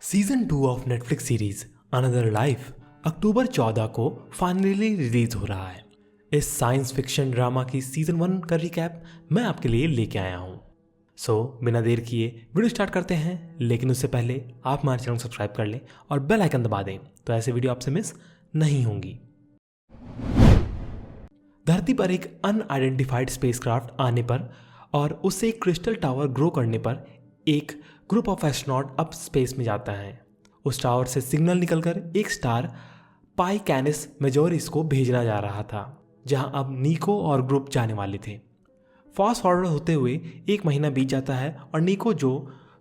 Season 2 of Netflix series Another Life October 14 को finally release हो रहा है। इस साइंस फिक्शन ड्रामा की सीजन 1 का रिकैप मैं आपके लिए लेके आया हूँ। बिना देर किए वीडियो स्टार्ट करते हैं, लेकिन उससे पहले आप हमारे चैनल को सब्सक्राइब कर लें और बेल आइकन दबा दें तो ऐसे वीडियो आपसे मिस नहीं होंगी। धरती पर एक अनआइडेंटिफाइड स्पेसक्राफ्ट आने पर और उससे एक क्रिस्टल टावर ग्रो करने पर एक group of astronaut up space में जाता है। उस टावर से सिग्नल निकलकर एक स्टार पाई कैनिस मेजोरिस को भेजना जा रहा था, जहां अब निको और ग्रुप जाने वाले थे। फास्ट फॉरवर्ड होते हुए एक महीना बीत जाता है और निको जो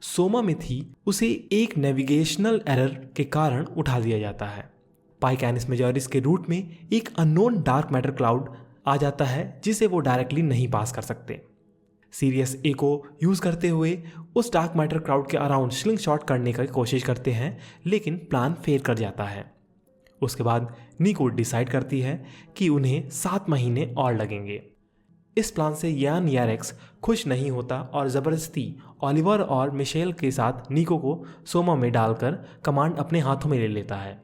सोमा में थी उसे एक नेविगेशनल एरर के कारण उठा दिया जाता है। पाई कैनिस मेजोरिस के रूट में एक अननोन डार्क मैटर क्लाउड आ जाता है जिसे वो डायरेक्टली नहीं पास कर सकते। सीरियस ए को यूज़ करते हुए उस डार्क मैटर क्राउड के अराउंड स्लिंग शॉट करने की कोशिश करते हैं, लेकिन प्लान फेल कर जाता है। उसके बाद निको डिसाइड करती है कि उन्हें 7 महीने और लगेंगे। इस प्लान से यान यारेक्स खुश नहीं होता और ज़बरदस्ती ओलिवर और मिशेल के साथ निको को सोमा में डालकर कमांड अपने हाथों में ले लेता है।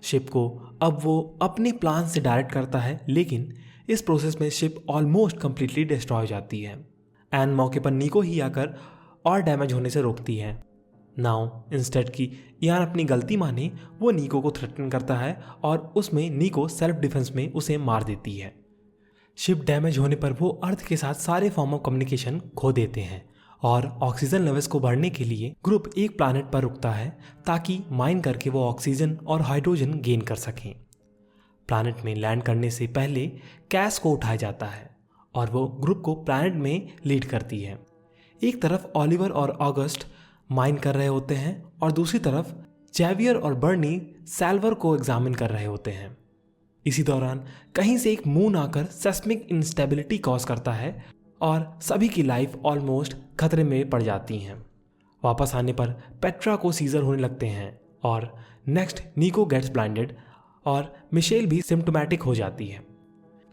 शिप को अब वो अपने प्लान से डायरेक्ट करता है, लेकिन इस प्रोसेस में शिप ऑलमोस्ट कंप्लीटली डिस्ट्रॉय हो जाती है। एन मौके पर निको ही आकर और डैमेज होने से रोकती है। नाउ इंस्टेड की यान अपनी गलती माने वो निको को थ्रेटन करता है और उसमें निको सेल्फ डिफेंस में उसे मार देती है। शिप डैमेज होने पर वो अर्थ के साथ सारे फॉर्म ऑफ कम्युनिकेशन खो देते हैं और ऑक्सीजन लेवल्स को बढ़ने के लिए ग्रुप एक प्लैनेट पर रुकता है ताकि माइन करके वो ऑक्सीजन और हाइड्रोजन गेन कर सकें। प्लैनेट में लैंड करने से पहले कैस को उठाया जाता है और वो ग्रुप को प्लैनेट में लीड करती है। एक तरफ ओलिवर और ऑगस्ट माइन कर रहे होते हैं और दूसरी तरफ जेवियर और बर्नी सैल्वर को एग्जामिन कर रहे होते हैं। इसी दौरान कहीं से एक मून आकर सेस्मिक इंस्टेबिलिटी कॉज करता है और सभी की लाइफ ऑलमोस्ट खतरे में पड़ जाती हैं। वापस आने पर पेट्रा को सीजर होने लगते हैं और नेक्स्ट निको गेट्स ब्लाइंडेड और मिशेल भी सिम्टोमेटिक हो जाती है।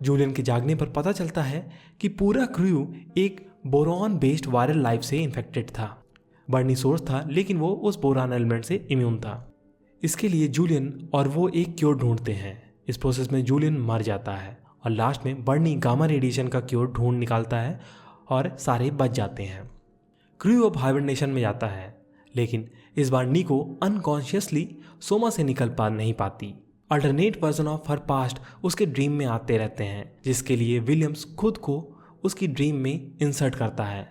जूलियन के जागने पर पता चलता है कि पूरा क्रू एक बोरॉन बेस्ड वायरल लाइफ से इन्फेक्टेड था। बर्नी सोर्स था, लेकिन वो उस बोरान एलिमेंट से इम्यून था। इसके लिए जूलियन और वो एक क्योर ढूंढते हैं। इस प्रोसेस में जूलियन मर जाता है और लास्ट में बर्नी गामा रेडिएशन का क्योर ढूंढ निकालता है और सारे बच जाते हैं। क्रू अब हाइबरनेशन में जाता है, लेकिन इस बार निको अनकॉन्शियसली सोमा से निकल नहीं पाती। Alternate version of her past उसके ड्रीम में आते रहते हैं, जिसके लिए विलियम्स खुद को उसकी ड्रीम में इंसर्ट करता है।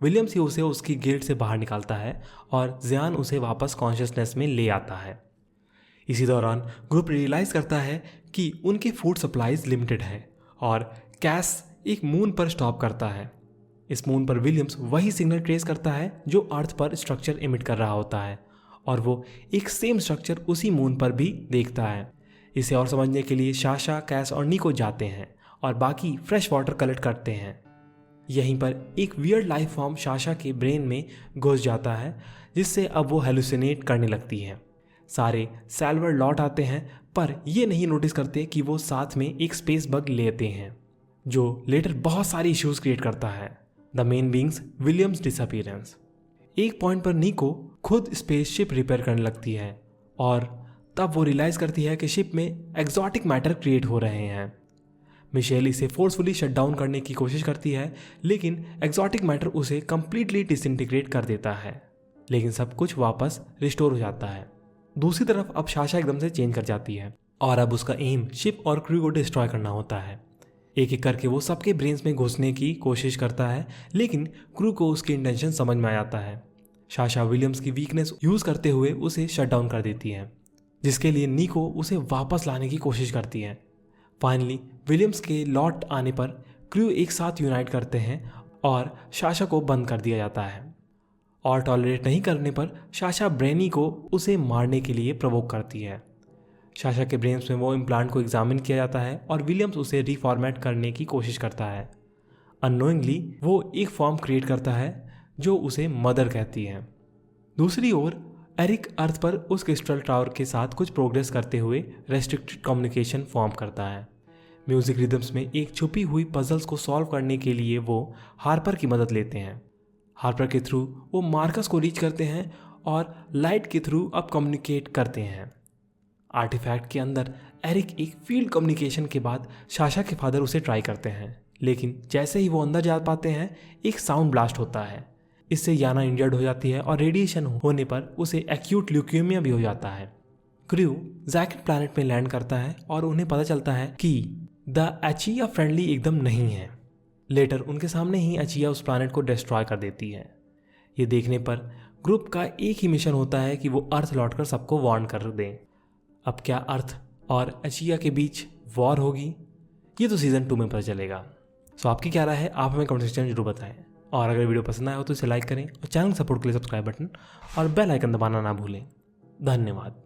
विलियम्स ही उसे उसकी गिल्ड से बाहर निकालता है और जियान उसे वापस कॉन्शियसनेस में ले आता है। इसी दौरान ग्रुप रियलाइज करता है कि उनकी फूड सप्लाईज लिमिटेड है और कैस एक मून पर स्टॉप करता है। इस मून पर विलियम्स वही सिग्नल ट्रेस करता है जो अर्थ पर स्ट्रक्चर इमिट कर रहा होता है और वो एक सेम स्ट्रक्चर उसी मून पर भी देखता है। इसे और समझने के लिए शाशा, कैस और निको जाते हैं और बाकी फ्रेश वाटर कलेक्ट करते हैं। यहीं पर एक वियर्ड लाइफ फॉर्म शाशा के ब्रेन में घुस जाता है, जिससे अब वो हेलुसिनेट करने लगती है। सारे सैल्वर लौट आते हैं, पर ये नहीं नोटिस करते कि वो साथ में एक स्पेस बग लेते हैं, जो लेटर बहुत सारी इश्यूज क्रिएट करता है। The main beings Williams disappearance. एक पॉइंट पर निको खुद स्पेसशिप रिपेयर करने लगती है और तब वो रियलाइज करती है कि शिप में एक्सोटिक मैटर क्रिएट हो रहे हैं। मिशेल इसे फोर्सफुली शट डाउन करने की कोशिश करती है, लेकिन एक्सोटिक मैटर उसे कंप्लीटली डिसइंटीग्रेट कर देता है, लेकिन सब कुछ वापस रिस्टोर हो जाता है। दूसरी तरफ अब शाशा एकदम से चेंज कर जाती है और अब उसका एम शिप और क्रू को डिस्ट्रॉय करना होता है। एक एक करके वो सबके ब्रेन्स में घुसने की कोशिश करता है, लेकिन क्रू को उसकी इंटेंशन समझ में आ जाता है। शाशा विलियम्स की वीकनेस यूज करते हुए उसे शट डाउन कर देती है, जिसके लिए निको उसे वापस लाने की कोशिश करती है। फाइनली विलियम्स के लौट आने पर क्रू एक साथ यूनाइट करते हैं और शाशा को बंद कर दिया जाता है। और टॉलरेट नहीं करने पर शाशा ब्रेनी को उसे मारने के लिए प्रवोक करती है। शाशा के ब्रेन्स में वो इम्प्लांट को एग्जामिन किया जाता है और विलियम्स उसे रिफॉर्मेट करने की कोशिश करता है। अननोइंगली वो एक फॉर्म क्रिएट करता है जो उसे मदर कहती है। दूसरी ओर एरिक अर्थ पर उस क्रिस्टल टावर के साथ कुछ प्रोग्रेस करते हुए रेस्ट्रिक्टेड कम्युनिकेशन फॉर्म करता है। म्यूजिक रिदम्स में एक छुपी हुई पजल्स को सॉल्व करने के लिए वो हार्पर की मदद लेते हैं। हार्पर के थ्रू वो मार्कस को रीच करते हैं और लाइट के थ्रू अब कम्युनिकेट करते हैं। आर्टिफैक्ट के अंदर एरिक एक फील्ड कम्युनिकेशन के बाद साशा के फादर उसे ट्राई करते हैं, लेकिन जैसे ही वो अंदर जा पाते हैं एक साउंड ब्लास्ट होता है। इससे याना इंजर्ड हो जाती है और रेडिएशन होने पर उसे एक्यूट ल्यूकेमिया भी हो जाता है। क्रू जैकेट प्लैनेट में लैंड करता है और उन्हें पता चलता है कि द अचिया फ्रेंडली एकदम नहीं है। लेटर उनके सामने ही अचिया उस प्लैनेट को डिस्ट्रॉय कर देती है। ये देखने पर ग्रुप का एक ही मिशन होता है कि वो अर्थ लौटकर सबको वार्न कर दें। अब क्या अर्थ और अचिया के बीच वॉर होगी, ये तो सीज़न 2 में पता चलेगा। सो आपकी क्या राय है, आप हमें कमेंट सेक्शन में जरूर बताएं। और अगर वीडियो पसंद आया हो तो इसे लाइक करें और चैनल सपोर्ट के लिए सब्सक्राइब बटन और बेल आइकन दबाना ना भूलें। धन्यवाद।